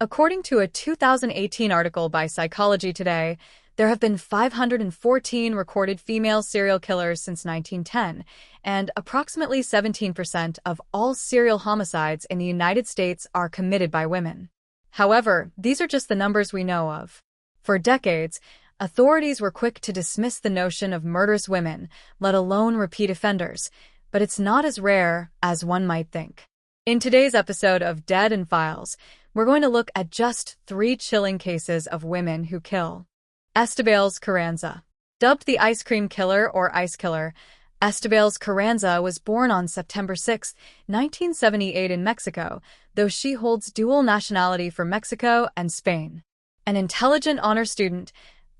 According to a 2018 article by Psychology Today, there have been 514 recorded female serial killers since 1910, and approximately 17% of all serial homicides in the United States are committed by women. However, these are just the numbers we know of. For decades, authorities were quick to dismiss the notion of murderous women, let alone repeat offenders, but it's not as rare as one might think. In today's episode of Dead in Files, we're going to look at just 3 chilling cases of women who kill. Estibaliz Carranza. Dubbed the ice cream killer or ice killer, Estibaliz Carranza was born on September 6, 1978 in Mexico, though she holds dual nationality for Mexico and Spain. An intelligent honor student,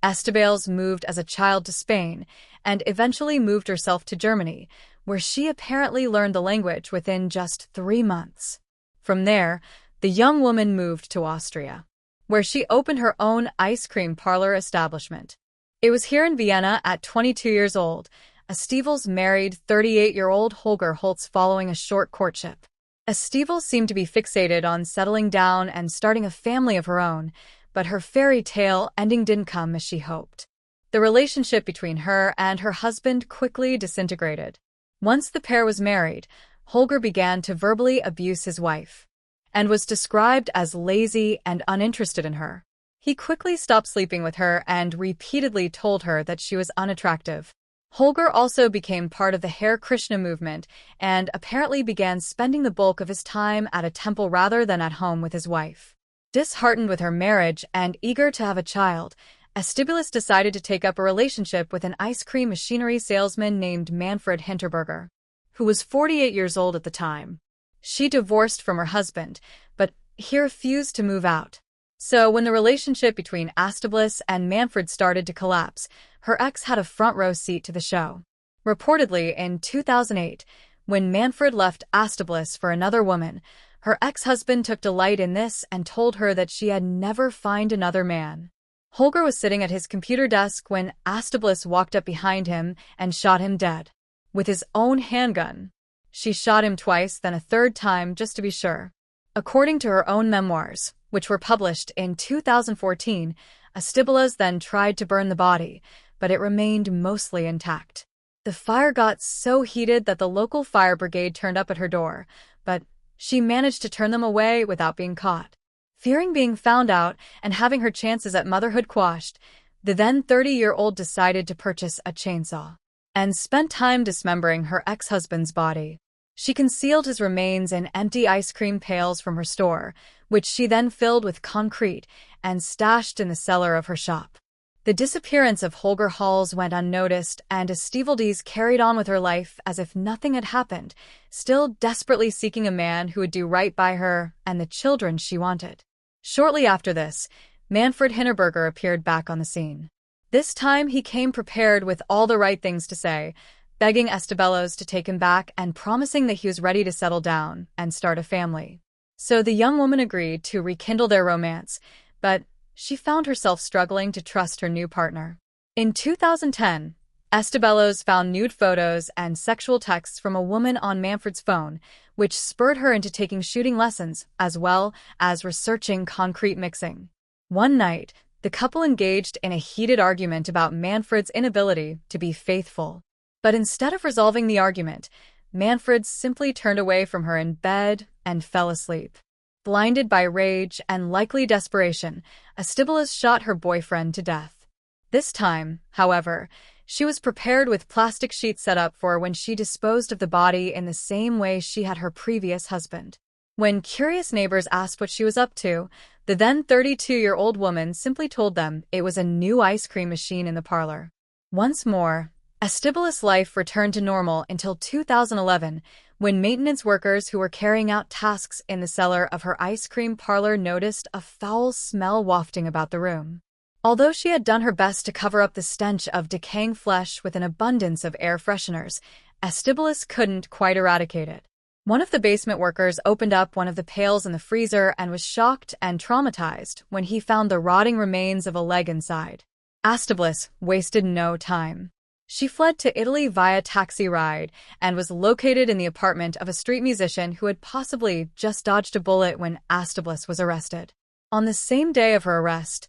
Estibaliz moved as a child to Spain and eventually moved herself to Germany, where she apparently learned the language within just 3 months. From there, the young woman moved to Austria, where she opened her own ice cream parlor establishment. It was here in Vienna at 22 years old, Estibaliz married 38-year-old Holger Holtz following a short courtship. Estibaliz seemed to be fixated on settling down and starting a family of her own, but her fairy tale ending didn't come as she hoped. The relationship between her and her husband quickly disintegrated. Once the pair was married, Holger began to verbally abuse his wife and was described as lazy and uninterested in her. He quickly stopped sleeping with her and repeatedly told her that she was unattractive. Holger also became part of the Hare Krishna movement and apparently began spending the bulk of his time at a temple rather than at home with his wife. Disheartened with her marriage and eager to have a child, Estibaliz decided to take up a relationship with an ice cream machinery salesman named Manfred Hinterberger, who was 48 years old at the time. She divorced from her husband, but he refused to move out. So when the relationship between Estibaliz and Manfred started to collapse, her ex had a front-row seat to the show. Reportedly, in 2008, when Manfred left Estibaliz for another woman, her ex-husband took delight in this and told her that she had never find another man. Holger was sitting at his computer desk when Estibaliz walked up behind him and shot him dead with his own handgun. She shot him twice, then a third time just to be sure. According to her own memoirs, which were published in 2014, Estibaliz then tried to burn the body, but it remained mostly intact. The fire got so heated that the local fire brigade turned up at her door, but she managed to turn them away without being caught. Fearing being found out and having her chances at motherhood quashed, the then 30-year-old decided to purchase a chainsaw and spent time dismembering her ex-husband's body. She concealed his remains in empty ice cream pails from her store, which she then filled with concrete and stashed in the cellar of her shop. The disappearance of Holger Holtz went unnoticed, and Estibaliz carried on with her life as if nothing had happened, still desperately seeking a man who would do right by her and the children she wanted. Shortly after this, Manfred Hinterberger appeared back on the scene. This time he came prepared with all the right things to say, begging Estibaliz to take him back and promising that he was ready to settle down and start a family. So the young woman agreed to rekindle their romance, but she found herself struggling to trust her new partner. In 2010, Estibaliz found nude photos and sexual texts from a woman on Manfred's phone, which spurred her into taking shooting lessons as well as researching concrete mixing. One night, the couple engaged in a heated argument about Manfred's inability to be faithful. But instead of resolving the argument, Manfred simply turned away from her in bed and fell asleep. Blinded by rage and likely desperation, Estibaliz shot her boyfriend to death. This time, however, she was prepared with plastic sheets set up for when she disposed of the body in the same way she had her previous husband. When curious neighbors asked what she was up to, the then 32-year-old woman simply told them it was a new ice cream machine in the parlor. Once more, Estibaliz's life returned to normal until 2011, when maintenance workers who were carrying out tasks in the cellar of her ice cream parlor noticed a foul smell wafting about the room. Although she had done her best to cover up the stench of decaying flesh with an abundance of air fresheners, Estibaliz couldn't quite eradicate it. One of the basement workers opened up one of the pails in the freezer and was shocked and traumatized when he found the rotting remains of a leg inside. Estibaliz wasted no time. She fled to Italy via taxi ride and was located in the apartment of a street musician who had possibly just dodged a bullet when Estibaliz was arrested. On the same day of her arrest,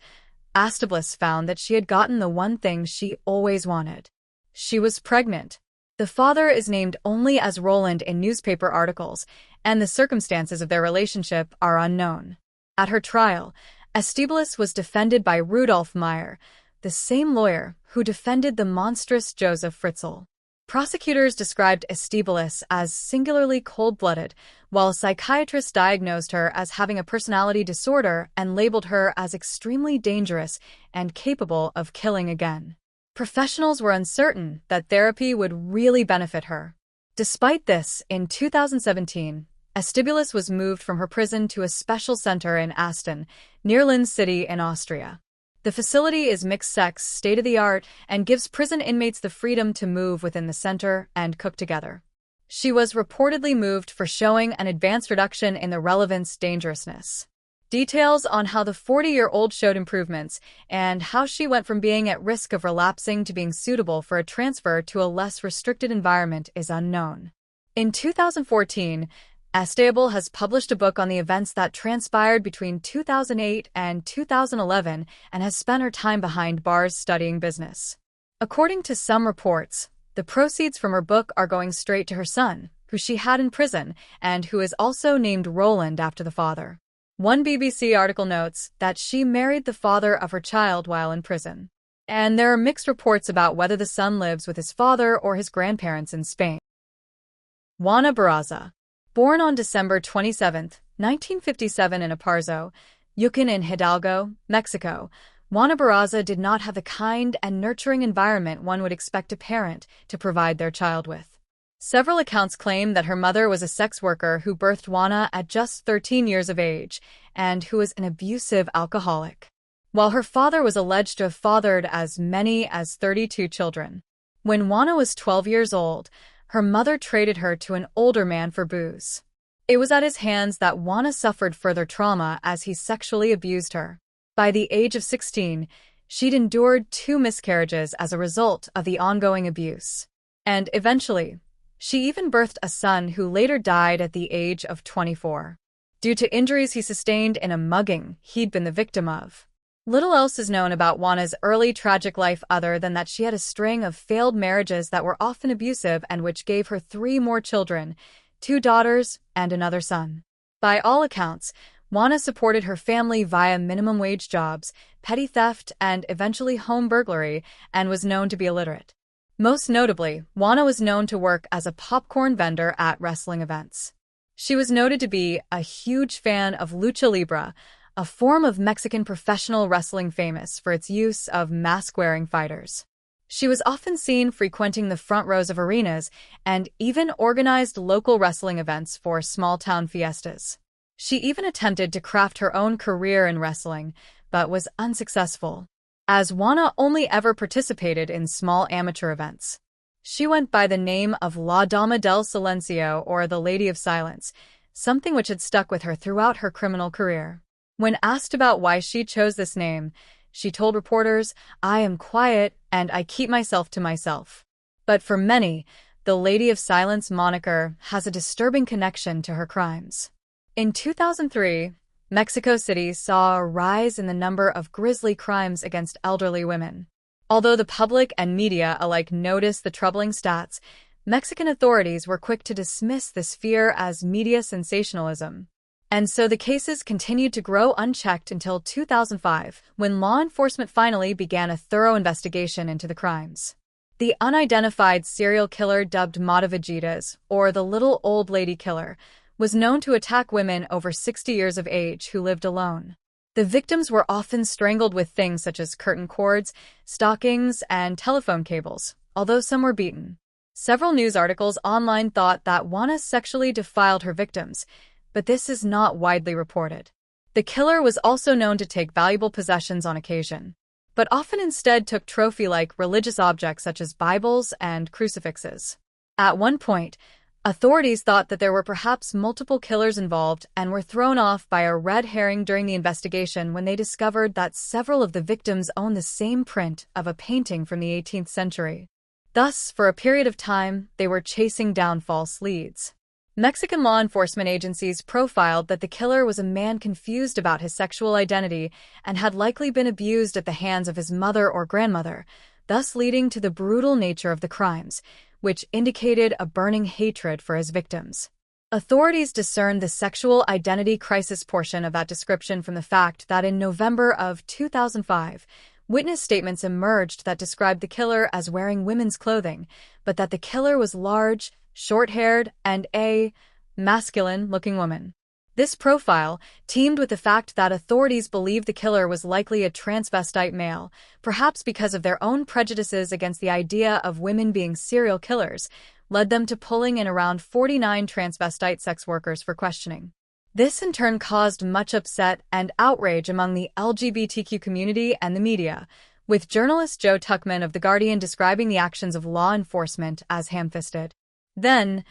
estibaliz found that she had gotten the one thing she always wanted. She was pregnant. The father is named only as Roland in newspaper articles, and the circumstances of their relationship are unknown. At her trial, estibaliz was defended by Rudolf Meyer, the same lawyer who defended the monstrous Joseph Fritzl. Prosecutors described estibaliz as singularly cold-blooded, while psychiatrists diagnosed her as having a personality disorder and labeled her as extremely dangerous and capable of killing again. Professionals were uncertain that therapy would really benefit her. Despite this, in 2017, estibaliz was moved from her prison to a special center in Aston, near Linz City in Austria. The facility is mixed-sex, state-of-the-art, and gives prison inmates the freedom to move within the center and cook together. She was reportedly moved for showing an advanced reduction in the relevance dangerousness. Details on how the 40-year-old showed improvements and how she went from being at risk of relapsing to being suitable for a transfer to a less restricted environment is unknown. In 2014, estibaliz has published a book on the events that transpired between 2008 and 2011 and has spent her time behind bars studying business. According to some reports, the proceeds from her book are going straight to her son, who she had in prison and who is also named Roland after the father. One BBC article notes that she married the father of her child while in prison. And there are mixed reports about whether the son lives with his father or his grandparents in Spain. Juana Barraza. Born on December 27, 1957 in Aparzo, Yucatán in Hidalgo, Mexico, Juana Barraza did not have the kind and nurturing environment one would expect a parent to provide their child with. Several accounts claim that her mother was a sex worker who birthed Juana at just 13 years of age and who was an abusive alcoholic, while her father was alleged to have fathered as many as 32 children. When Juana was 12 years old, her mother traded her to an older man for booze. It was at his hands that Juana suffered further trauma as he sexually abused her. By the age of 16, she'd endured 2 miscarriages as a result of the ongoing abuse. And eventually, she even birthed a son who later died at the age of 24, due to injuries he sustained in a mugging he'd been the victim of. Little else is known about Juana's early tragic life other than that she had a string of failed marriages that were often abusive and which gave her 3 more children, 2 daughters and another son. By all accounts, Juana supported her family via minimum wage jobs, petty theft, and eventually home burglary, and was known to be illiterate. Most notably, Juana was known to work as a popcorn vendor at wrestling events. She was noted to be a huge fan of lucha libre, a form of Mexican professional wrestling famous for its use of mask-wearing fighters. She was often seen frequenting the front rows of arenas and even organized local wrestling events for small-town fiestas. She even attempted to craft her own career in wrestling, but was unsuccessful, as Juana only ever participated in small amateur events. She went by the name of La Dama del Silencio, or the Lady of Silence, something which had stuck with her throughout her criminal career. When asked about why she chose this name, she told reporters, "I am quiet and I keep myself to myself." But for many, the Lady of Silence moniker has a disturbing connection to her crimes. In 2003, Mexico City saw a rise in the number of grisly crimes against elderly women. Although the public and media alike noticed the troubling stats, Mexican authorities were quick to dismiss this fear as media sensationalism. And so the cases continued to grow unchecked until 2005, when law enforcement finally began a thorough investigation into the crimes. The unidentified serial killer dubbed Mata Vejitas, or the Little Old Lady Killer, was known to attack women over 60 years of age who lived alone. The victims were often strangled with things such as curtain cords, stockings, and telephone cables, although some were beaten. Several news articles online thought that Juana sexually defiled her victims, but this is not widely reported. The killer was also known to take valuable possessions on occasion, but often instead took trophy-like religious objects such as Bibles and crucifixes. At one point, authorities thought that there were perhaps multiple killers involved and were thrown off by a red herring during the investigation when they discovered that several of the victims owned the same print of a painting from the 18th century. Thus, for a period of time, they were chasing down false leads. Mexican law enforcement agencies profiled that the killer was a man confused about his sexual identity and had likely been abused at the hands of his mother or grandmother, thus leading to the brutal nature of the crimes, which indicated a burning hatred for his victims. Authorities discerned the sexual identity crisis portion of that description from the fact that in November of 2005, witness statements emerged that described the killer as wearing women's clothing, but that the killer was large, short-haired, and a masculine-looking woman. This profile teamed with the fact that authorities believed the killer was likely a transvestite male, perhaps because of their own prejudices against the idea of women being serial killers, led them to pulling in around 49 transvestite sex workers for questioning. This in turn caused much upset and outrage among the LGBTQ community and the media, with journalist Joe Tuckman of The Guardian describing the actions of law enforcement as ham-fisted. Then,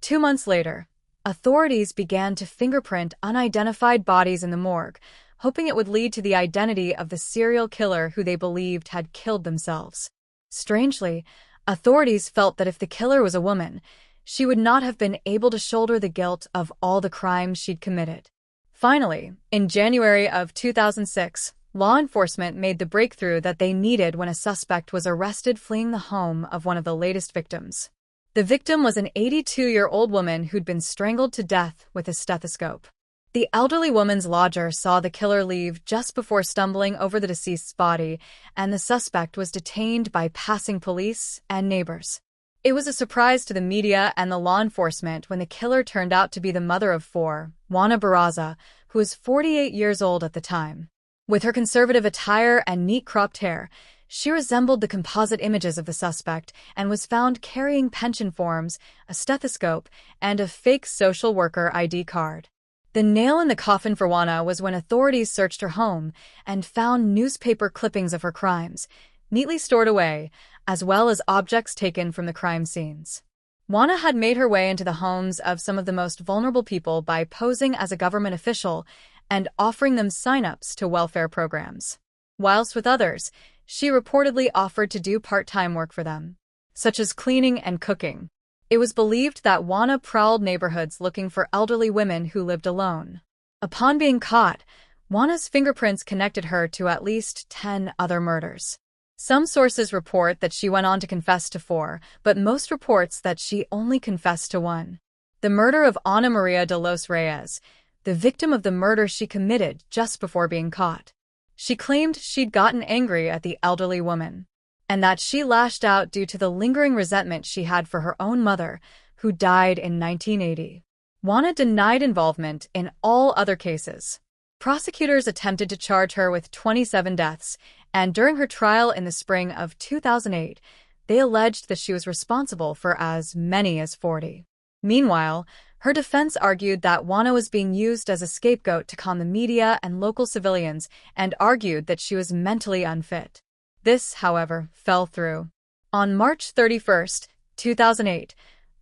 2 months later, authorities began to fingerprint unidentified bodies in the morgue, hoping it would lead to the identity of the serial killer who they believed had killed themselves. Strangely, authorities felt that if the killer was a woman, she would not have been able to shoulder the guilt of all the crimes she'd committed. Finally, in January of 2006, law enforcement made the breakthrough that they needed when a suspect was arrested fleeing the home of one of the latest victims. The victim was an 82-year-old woman who'd been strangled to death with a stethoscope. The elderly woman's lodger saw the killer leave just before stumbling over the deceased's body, and the suspect was detained by passing police and neighbors. It was a surprise to the media and the law enforcement when the killer turned out to be the mother of 4, Juana Barraza, who was 48 years old at the time. With her conservative attire and neat cropped hair, she resembled the composite images of the suspect and was found carrying pension forms, a stethoscope, and a fake social worker ID card. The nail in the coffin for Juana was when authorities searched her home and found newspaper clippings of her crimes, neatly stored away, as well as objects taken from the crime scenes. Juana had made her way into the homes of some of the most vulnerable people by posing as a government official and offering them sign-ups to welfare programs. Whilst with others, she reportedly offered to do part-time work for them, such as cleaning and cooking. It was believed that Juana prowled neighborhoods looking for elderly women who lived alone. Upon being caught, Juana's fingerprints connected her to at least 10 other murders. Some sources report that she went on to confess to 4, but most reports that she only confessed to 1. The murder of Ana Maria de los Reyes, the victim of the murder she committed just before being caught. She claimed she'd gotten angry at the elderly woman, and that she lashed out due to the lingering resentment she had for her own mother, who died in 1980. Juana denied involvement in all other cases. Prosecutors attempted to charge her with 27 deaths, and during her trial in the spring of 2008, they alleged that she was responsible for as many as 40. Meanwhile, her defense argued that Juana was being used as a scapegoat to con the media and local civilians and argued that she was mentally unfit. This, however, fell through. On March 31, 2008,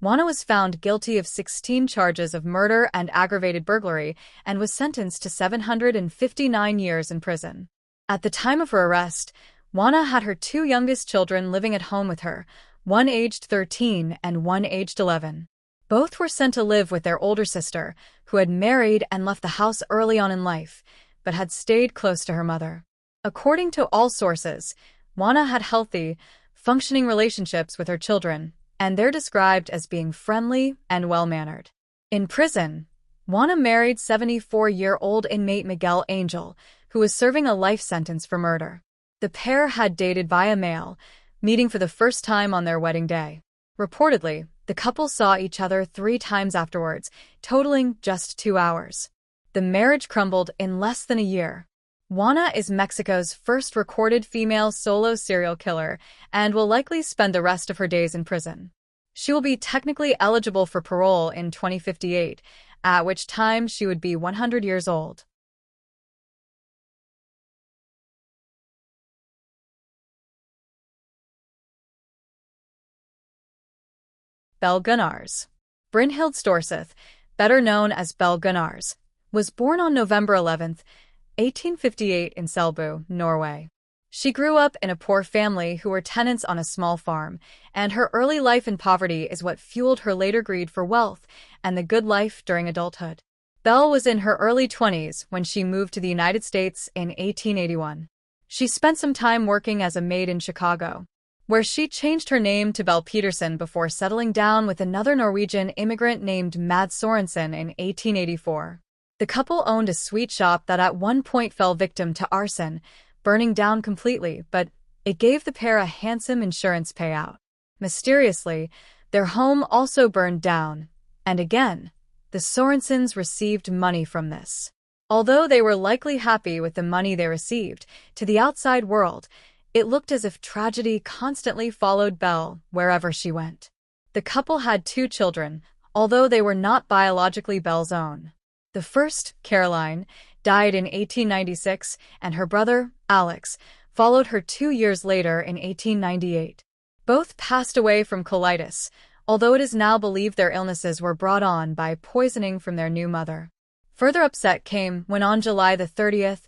Juana was found guilty of 16 charges of murder and aggravated burglary and was sentenced to 759 years in prison. At the time of her arrest, Juana had her 2 youngest children living at home with her, one aged 13 and one aged 11. Both were sent to live with their older sister, who had married and left the house early on in life, but had stayed close to her mother. According to all sources, Juana had healthy, functioning relationships with her children, and they're described as being friendly and well-mannered. In prison, Juana married 74-year-old inmate Miguel Angel, who was serving a life sentence for murder. The pair had dated via mail, meeting for the first time on their wedding day. Reportedly, the couple saw each other 3 times afterwards, totaling just 2 hours. The marriage crumbled in less than a year. Juana is Mexico's first recorded female solo serial killer and will likely spend the rest of her days in prison. She will be technically eligible for parole in 2058, at which time she would be 100 years old. Belle Gueness. Brynhild Storseth, better known as Belle Gueness, was born on November 11, 1858 in Selbu, Norway. She grew up in a poor family who were tenants on a small farm, and her early life in poverty is what fueled her later greed for wealth and the good life during adulthood. Belle was in her early 20s when she moved to the United States in 1881. She spent some time working as a maid in Chicago, where she changed her name to Belle Peterson before settling down with another Norwegian immigrant named Mads Sorensen in 1884. The couple owned a sweet shop that at one point fell victim to arson, burning down completely, but it gave the pair a handsome insurance payout. Mysteriously, their home also burned down, and again, the Sorensens received money from this. Although they were likely happy with the money they received, to the outside world, it looked as if tragedy constantly followed Belle wherever she went. The couple had 2 children, although they were not biologically Belle's own. The first, Caroline, died in 1896, and her brother, Alex, followed her 2 years later in 1898. Both passed away from colitis, although it is now believed their illnesses were brought on by poisoning from their new mother. Further upset came when on July 30th,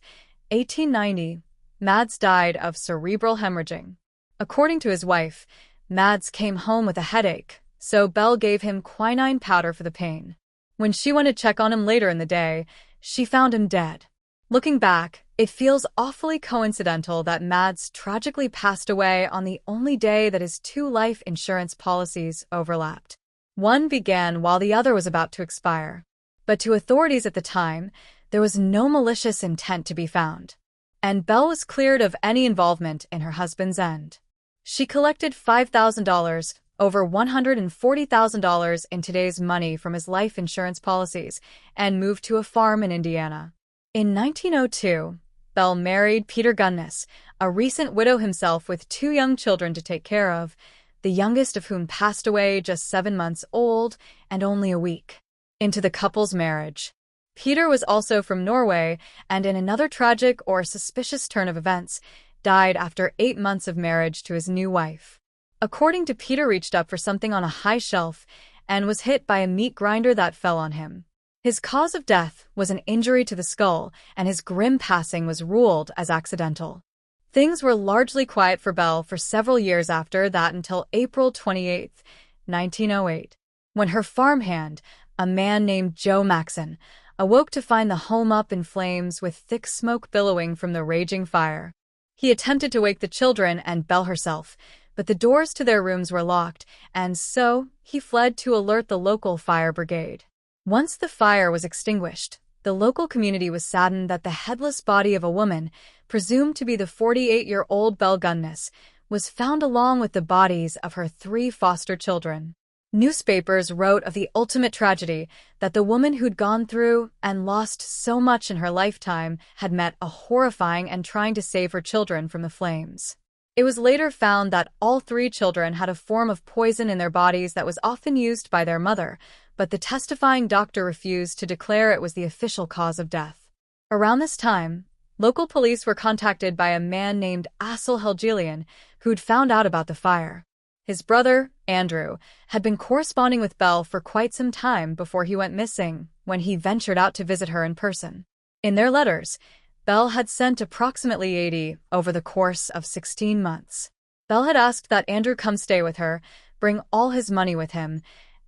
1890, Mads died of cerebral hemorrhaging. According to his wife, Mads came home with a headache, so Belle gave him quinine powder for the pain. When she went to check on him later in the day, she found him dead. Looking back, it feels awfully coincidental that Mads tragically passed away on the only day that his 2 life insurance policies overlapped. One began while the other was about to expire. But to authorities at the time, there was no malicious intent to be found, and Belle was cleared of any involvement in her husband's end. She collected $5,000, over $140,000 in today's money from his life insurance policies, and moved to a farm in Indiana. In 1902, Belle married Peter Gueness, a recent widow himself with 2 young children to take care of, the youngest of whom passed away just 7 months old and only a week into the couple's marriage. Peter was also from Norway, and in another tragic or suspicious turn of events, died after 8 months of marriage to his new wife. According to Peter, reached up for something on a high shelf and was hit by a meat grinder that fell on him. His cause of death was an injury to the skull, and his grim passing was ruled as accidental. Things were largely quiet for Belle for several years after that until April 28, 1908, when her farmhand, a man named Joe Maxon, awoke to find the home up in flames with thick smoke billowing from the raging fire. He attempted to wake the children and Belle herself, but the doors to their rooms were locked, and so he fled to alert the local fire brigade. Once the fire was extinguished, the local community was saddened that the headless body of a woman, presumed to be the 48-year-old Belle Gueness, was found along with the bodies of her 3 foster children. Newspapers wrote of the ultimate tragedy, that the woman who'd gone through and lost so much in her lifetime had met a horrifying and trying to save her children from the flames. It was later found that all 3 children had a form of poison in their bodies that was often used by their mother, but the testifying doctor refused to declare it was the official cause of death. Around this time, local police were contacted by a man named Aksel Helgelian, who'd found out about the fire. His brother, Andrew, had been corresponding with Belle for quite some time before he went missing, when he ventured out to visit her in person. In their letters, Belle had sent approximately 80 over the course of 16 months. Belle had asked that Andrew come stay with her, bring all his money with him,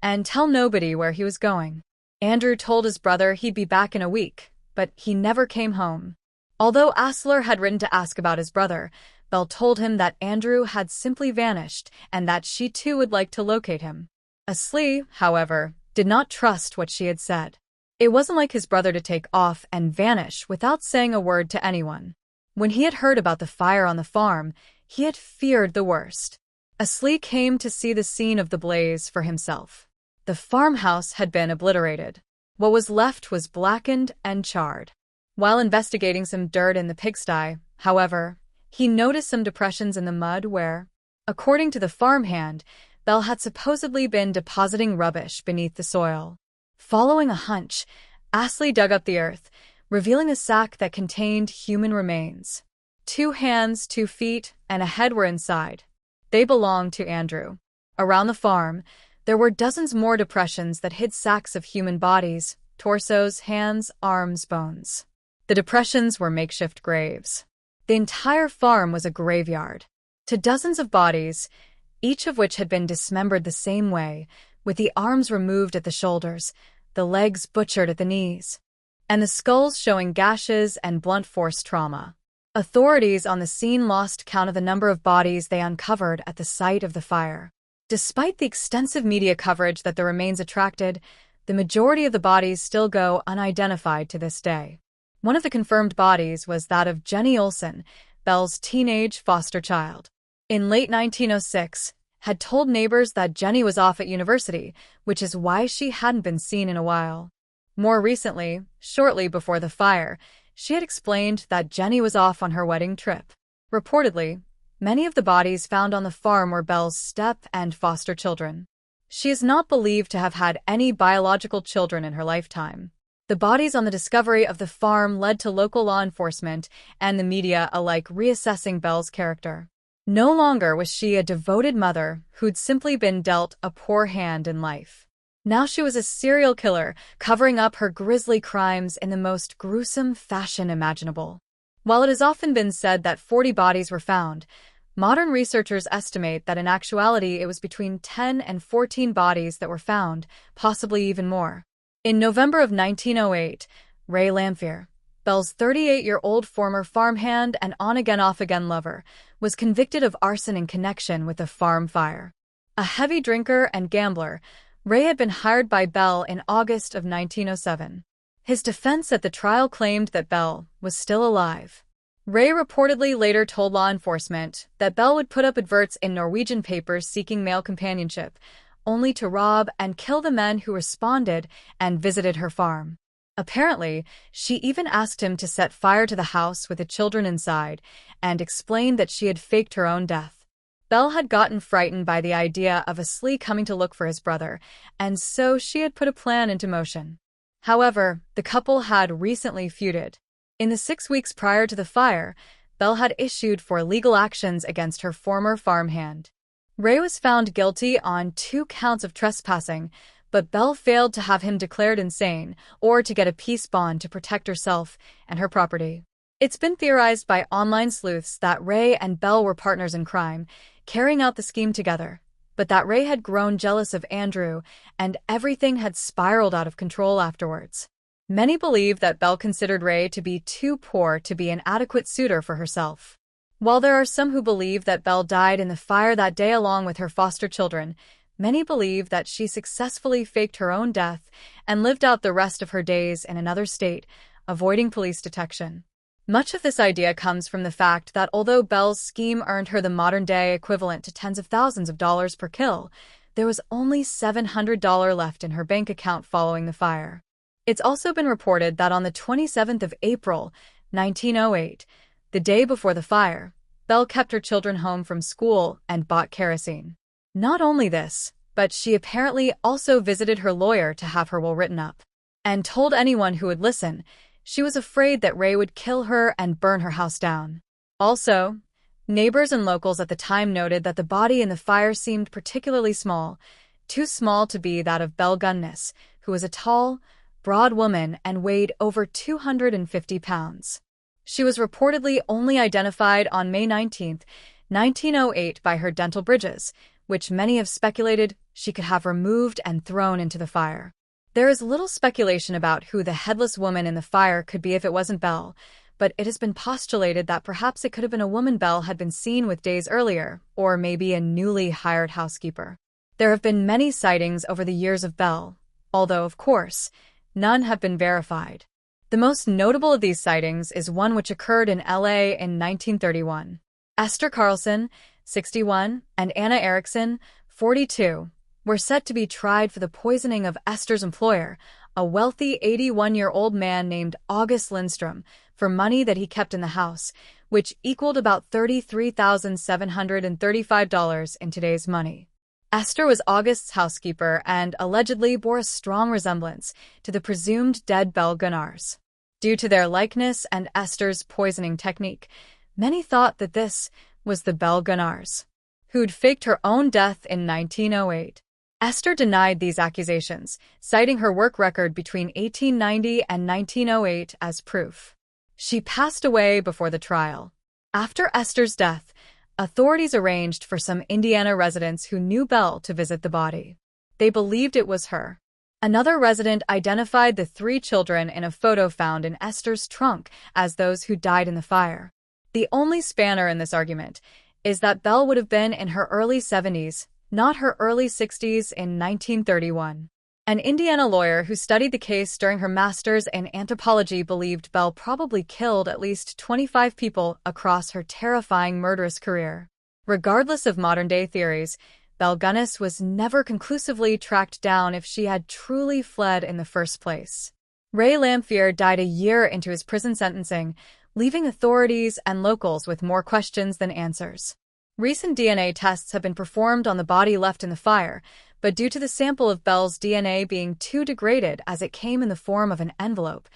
and tell nobody where he was going. Andrew told his brother he'd be back in a week, but he never came home. Although Aksel had written to ask about his brother, Belle told him that Andrew had simply vanished and that she too would like to locate him. Aksel, however, did not trust what she had said. It wasn't like his brother to take off and vanish without saying a word to anyone. When he had heard about the fire on the farm, he had feared the worst. Aksel came to see the scene of the blaze for himself. The farmhouse had been obliterated. What was left was blackened and charred. While investigating some dirt in the pigsty, however, he noticed some depressions in the mud where, according to the farmhand, Belle had supposedly been depositing rubbish beneath the soil. Following a hunch, Aksel dug up the earth, revealing a sack that contained human remains. 2 hands, 2 feet, and a head were inside. They belonged to Andrew. Around the farm, there were dozens more depressions that hid sacks of human bodies, torsos, hands, arms, bones. The depressions were makeshift graves. The entire farm was a graveyard. To dozens of bodies, each of which had been dismembered the same way, with the arms removed at the shoulders, the legs butchered at the knees, and the skulls showing gashes and blunt force trauma. Authorities on the scene lost count of the number of bodies they uncovered at the site of the fire. Despite the extensive media coverage that the remains attracted, the majority of the bodies still go unidentified to this day. One of the confirmed bodies was that of Jenny Olson, Belle's teenage foster child. In late 1906, had told neighbors that Jenny was off at university, which is why she hadn't been seen in a while. More recently, shortly before the fire, she had explained that Jenny was off on her wedding trip. Reportedly, many of the bodies found on the farm were Belle's step- and foster children. She is not believed to have had any biological children in her lifetime. The bodies on the discovery of the farm led to local law enforcement and the media alike reassessing Belle's character. No longer was she a devoted mother who'd simply been dealt a poor hand in life. Now she was a serial killer, covering up her grisly crimes in the most gruesome fashion imaginable. While it has often been said that 40 bodies were found, modern researchers estimate that in actuality it was between 10 and 14 bodies that were found, possibly even more. In November of 1908, Ray Lamphere, Belle's 38-year-old former farmhand and on-again off-again lover, was convicted of arson in connection with the farm fire. A heavy drinker and gambler, Ray had been hired by Belle in August of 1907. His defense at the trial claimed that Belle was still alive. Ray reportedly later told law enforcement that Belle would put up adverts in Norwegian papers seeking male companionship, only to rob and kill the men who responded and visited her farm. Apparently, she even asked him to set fire to the house with the children inside and explained that she had faked her own death. Belle had gotten frightened by the idea of a Slee coming to look for his brother, and so she had put a plan into motion. However, the couple had recently feuded. In the 6 weeks prior to the fire, Belle had issued for legal actions against her former farmhand. Ray was found guilty on 2 counts of trespassing, but Belle failed to have him declared insane or to get a peace bond to protect herself and her property. It's been theorized by online sleuths that Ray and Belle were partners in crime, carrying out the scheme together, but that Ray had grown jealous of Andrew and everything had spiraled out of control afterwards. Many believe that Belle considered Ray to be too poor to be an adequate suitor for herself. While there are some who believe that Belle died in the fire that day along with her foster children, many believe that she successfully faked her own death and lived out the rest of her days in another state, avoiding police detection. Much of this idea comes from the fact that although Belle's scheme earned her the modern-day equivalent to tens of thousands of dollars per kill, there was only $700 left in her bank account following the fire. It's also been reported that on the 27th of April, 1908, the day before the fire, Belle kept her children home from school and bought kerosene. Not only this, but she apparently also visited her lawyer to have her will written up, and told anyone who would listen she was afraid that Ray would kill her and burn her house down. Also, neighbors and locals at the time noted that the body in the fire seemed particularly small, too small to be that of Belle Gueness, who was a tall, broad woman and weighed over 250 pounds. She was reportedly only identified on May 19, 1908 by her dental bridges, which many have speculated she could have removed and thrown into the fire. There is little speculation about who the headless woman in the fire could be if it wasn't Belle, but it has been postulated that perhaps it could have been a woman Belle had been seen with days earlier, or maybe a newly hired housekeeper. There have been many sightings over the years of Belle, although, of course, none have been verified. The most notable of these sightings is one which occurred in LA in 1931. Esther Carlson, 61, and Anna Erickson, 42, were set to be tried for the poisoning of Esther's employer, a wealthy 81-year-old man named August Lindstrom, for money that he kept in the house, which equaled about $33,735 in today's money. Esther was August's housekeeper and allegedly bore a strong resemblance to the presumed dead Belle Gueness. Due to their likeness and Esther's poisoning technique, many thought that this was the Belle Gueness, who'd faked her own death in 1908. Esther denied these accusations, citing her work record between 1890 and 1908 as proof. She passed away before the trial. After Esther's death, authorities arranged for some Indiana residents who knew Belle to visit the body. They believed it was her. Another resident identified the 3 children in a photo found in Esther's trunk as those who died in the fire. The only spanner in this argument is that Belle would have been in her early 70s, not her early 60s in 1931. An Indiana lawyer who studied the case during her master's in anthropology believed Belle probably killed at least 25 people across her terrifying murderous career. Regardless of modern-day theories, Belle Gueness was never conclusively tracked down if she had truly fled in the first place. Ray Lamphere died a year into his prison sentencing, leaving authorities and locals with more questions than answers. Recent DNA tests have been performed on the body left in the fire, but due to the sample of Belle's DNA being too degraded as it came in the form of an envelope,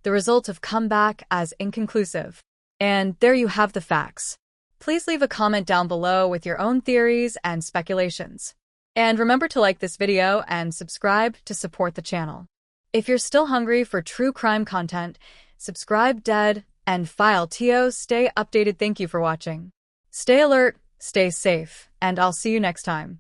the results have come back as inconclusive. And there you have the facts. Please leave a comment down below with your own theories and speculations. And remember to like this video and subscribe to support the channel. If you're still hungry for true crime content, subscribe dead and file TO. Stay updated. Thank you for watching. Stay alert, stay safe, and I'll see you next time.